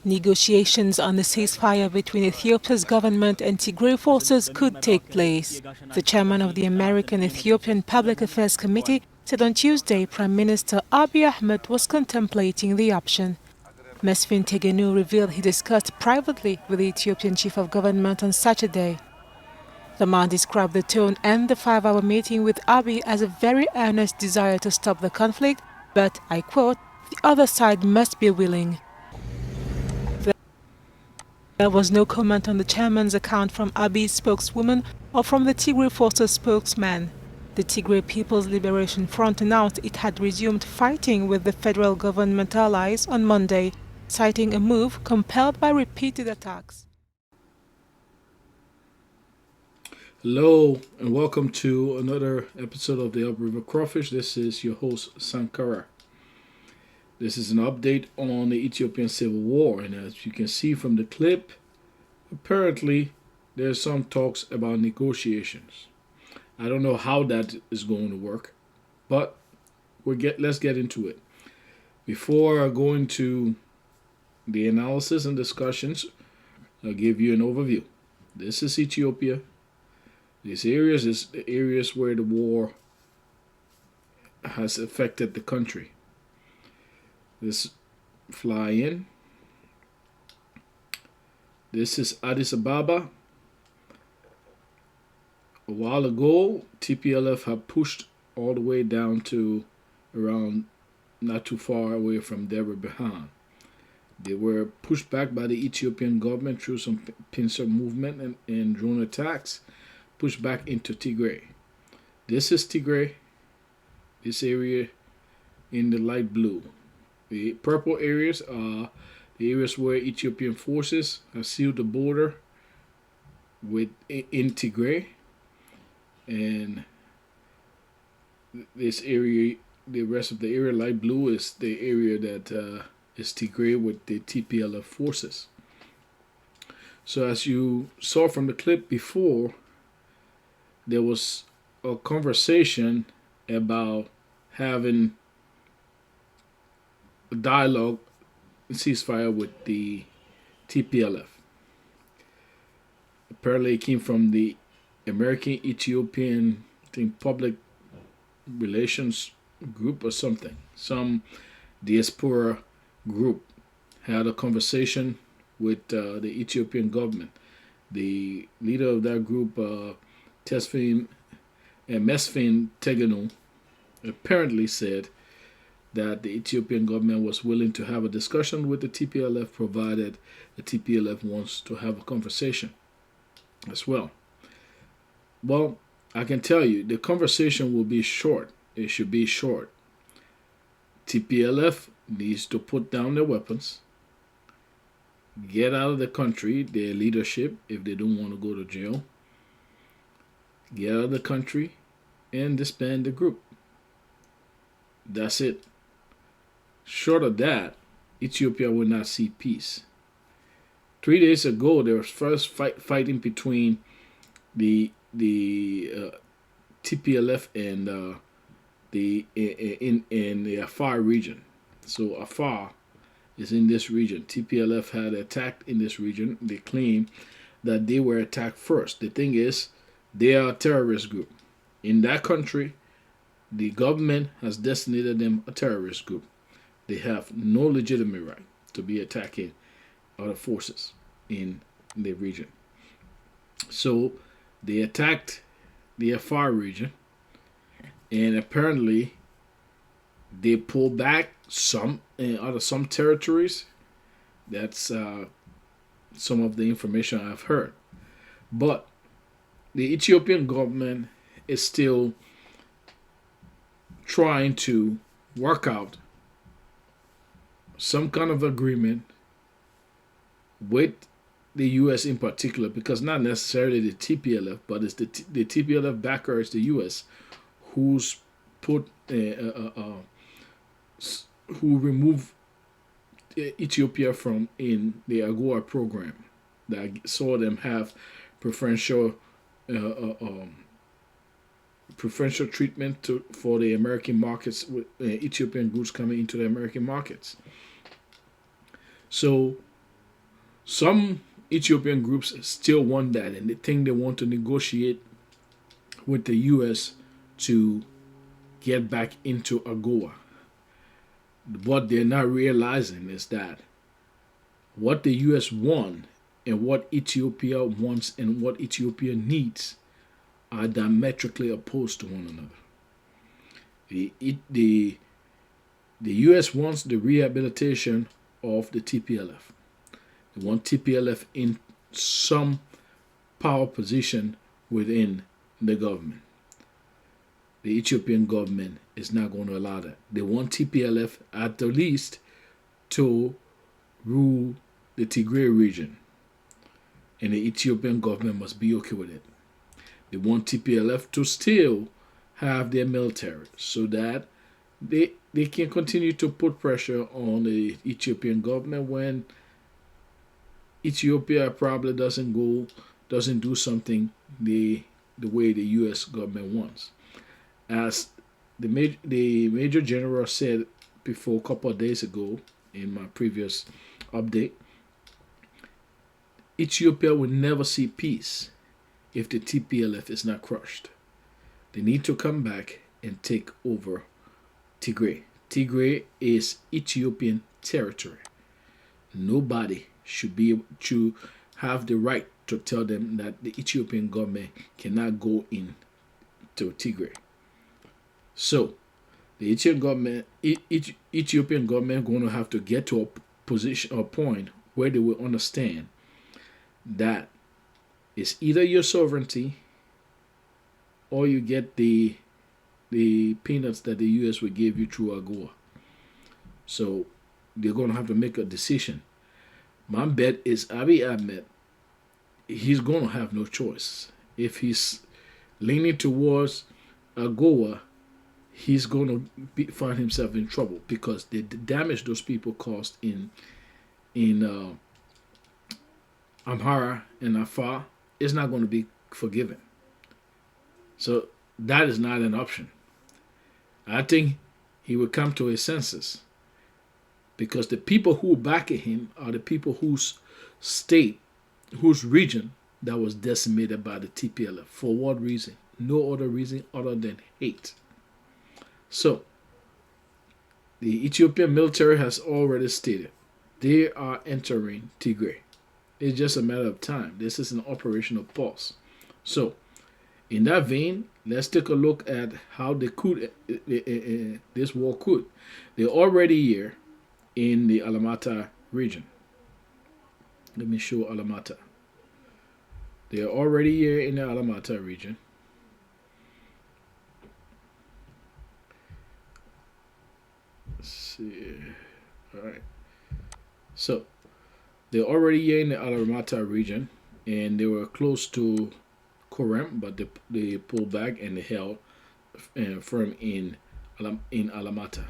Negotiations on the ceasefire between Ethiopia's government and Tigray forces could take place. The chairman of the American-Ethiopian Public Affairs Committee said on Tuesday Prime Minister Abiy Ahmed was contemplating the option. Mesfin Tegenu revealed he discussed privately with the Ethiopian chief of government on Saturday. The man described the tone and the 5-hour meeting with Abiy as a very earnest desire to stop the conflict, but, I quote, the other side must be willing. There was no comment on the chairman's account from Abiy's spokeswoman or from the Tigray Forces spokesman. The Tigray People's Liberation Front announced it had resumed fighting with the federal government allies on Monday, citing a move compelled by repeated attacks. Hello and welcome to another episode of the Upriver Crawfish. This is your host Sankara. This is an update on the Ethiopian Civil War, and as you can see from the clip, apparently there's some talks about negotiations. I don't know how that is going to work, but let's get into it. Before going to the analysis and discussions, I'll give you an overview. This is Ethiopia. These areas is the areas where the war has affected the country. This fly in. This is Addis Ababa. A while ago, TPLF had pushed all the way down to around not too far away from Debre Birhan. They were pushed back by the Ethiopian government through some pincer movement and drone attacks, pushed back into Tigray. This is Tigray, this area in the light blue. The purple areas are the areas where Ethiopian forces have sealed the border in Tigray, and this area, the rest of the area, light blue, is the area that is Tigray with the TPLF forces. So as you saw from the clip before, there was a conversation about having a dialogue, ceasefire with the TPLF. Apparently, it came from the American Ethiopian public relations group or something. Some diaspora group had a conversation with the Ethiopian government. The leader of that group, Mesfin Tegenu, apparently said that the Ethiopian government was willing to have a discussion with the TPLF provided the TPLF wants to have a conversation as well. Well, I can tell you the conversation will be short. It should be short. TPLF needs to put down their weapons, get out of the country, their leadership, if they don't want to go to jail, get out of the country, and disband the group. That's it. Short of that, Ethiopia will not see peace. 3 days ago, there was first fighting between the TPLF and in the Afar region. So Afar is in this region. TPLF had attacked in this region. They claim that they were attacked first. The thing is, they are a terrorist group. In that country, the government has designated them a terrorist group. They have no legitimate right to be attacking other forces in the region. So they attacked the Afar region, and apparently they pulled back some out of some territories. That's some of the information I've heard. But the Ethiopian government is still trying to work out some kind of agreement with the U.S. in particular, because not necessarily the TPLF, but it's the TPLF backer is the U.S. who's put who removed Ethiopia from in the AGOA program that saw them have preferential treatment for the American markets with Ethiopian goods coming into the American markets. So some Ethiopian groups still want that, and they think they want to negotiate with the U.S. to get back into AGOA. What they're not realizing is that what the U.S. wants and what Ethiopia wants and what Ethiopia needs are diametrically opposed to one another. The U.S. wants the rehabilitation of the TPLF. They want TPLF in some power position within the government. The Ethiopian government is not going to allow that. They want TPLF at the least to rule the Tigray region, and the Ethiopian government must be okay with it. They want TPLF to still have their military so that they can continue to put pressure on the Ethiopian government when Ethiopia probably doesn't do something the way the U.S. government wants. As the major general said before a couple of days ago in my previous update, Ethiopia will never see peace if the TPLF is not crushed. They need to come back and take over Tigray. Tigray is Ethiopian territory. Nobody should be able to have the right to tell them that the Ethiopian government cannot go in to Tigray. So the Ethiopian government going to have to get to a position or point where they will understand that it's either your sovereignty or you get the peanuts that the U.S. will give you through AGOA. So they're going to have to make a decision. My bet is Abiy Ahmed, he's going to have no choice. If he's leaning towards AGOA, he's going to find himself in trouble because the damage those people caused in Amhara and Afar is not going to be forgiven. So that is not an option. I think he will come to his senses because the people who back him are the people whose state, whose region that was decimated by the TPLF. For what reason? No other reason other than hate. So the Ethiopian military has already stated they are entering Tigray. It's just a matter of time. This is an operational pause. So in that vein, let's take a look at how they could this war could. They're already here in the Alamata region. Let me show Alamata. They are already here in the Alamata region. Let's see. All right. So they're already here in the Alamata region, and they were close to Korem, but they pulled back and they held firm in Alamata.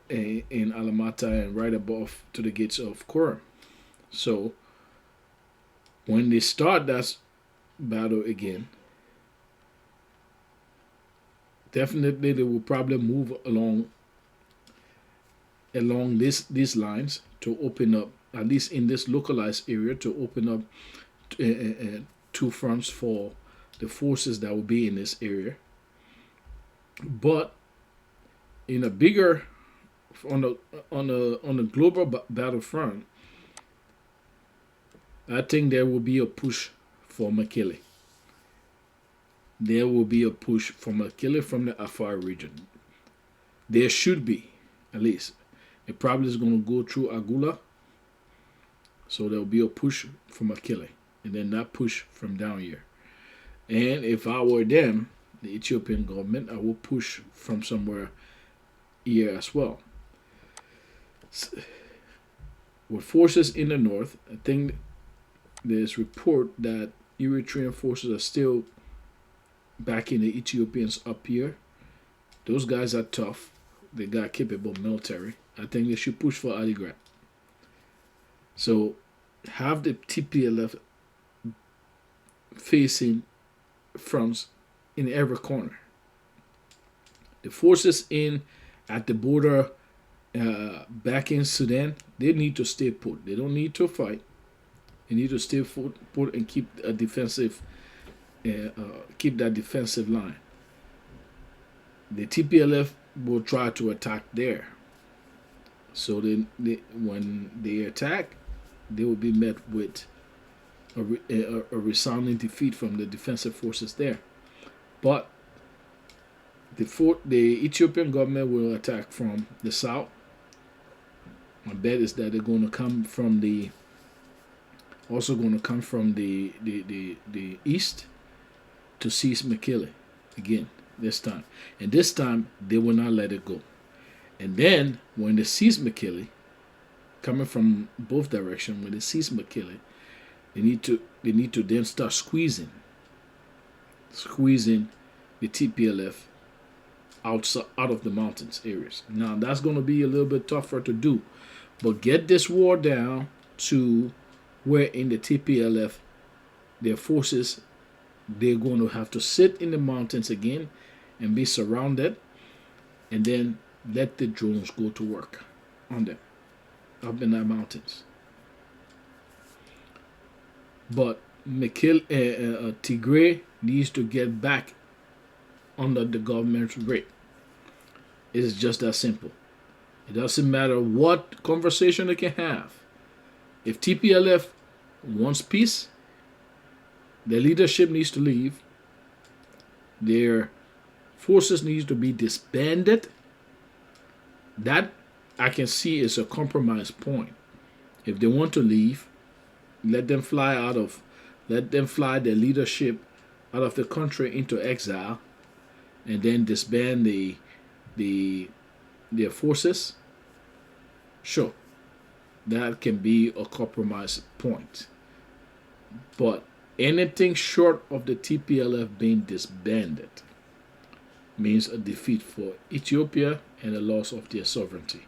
In Alamata and right above to the gates of Korem. So when they start that battle again, definitely they will probably move along these lines to open up, at least in this localized area, to open up two fronts for the forces that will be in this area. But in a bigger, on a global battlefront, I think there will be a push for Mekele. There will be a push for Mekele from the Afar region. There should be, at least. It probably is going to go through Agula. So there will be a push from Mekele. And then that push from down here. And if I were them, the Ethiopian government, I will push from somewhere here as well. With forces in the north, I think there's report that Eritrean forces are still backing the Ethiopians up here. Those guys are tough. They got capable military. I think they should push for Adigrat. So have the TPLF facing fronts in every corner. The forces in at the border back in Sudan, they need to stay put. They don't need to fight. They need to stay put and keep a defensive, keep that defensive line. The TPLF will try to attack there. So when they attack, they will be met with a resounding defeat from the defensive forces there. But the Ethiopian government will attack from the south. My bet is that they're going to come from the east to seize Mekele again this time. And this time they will not let it go. And then when they seize Mekele, coming from both directions, when they seize Mekele, they need to then start squeezing the TPLF out of the mountains areas. Now that's going to be a little bit tougher to do, but get this war down to where in the TPLF, their forces, they're going to have to sit in the mountains again and be surrounded, and then let the drones go to work on them up in the mountains. But Tigray needs to get back under the government's grip. It's just that simple. It doesn't matter what conversation they can have. If TPLF wants peace, their leadership needs to leave. Their forces need to be disbanded. That I can see is a compromise point. If they want to leave, let them fly their leadership out of the country into exile, and then disband their forces. Sure, that can be a compromise point. But anything short of the TPLF being disbanded means a defeat for Ethiopia and a loss of their sovereignty.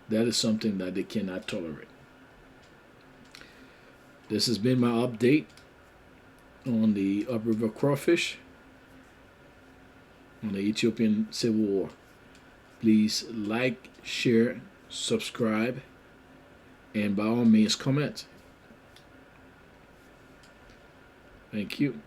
That is something that they cannot tolerate. This has been my update on the upriver crawfish, on the Ethiopian Civil War. Please like, share, subscribe, and by all means comment. Thank you.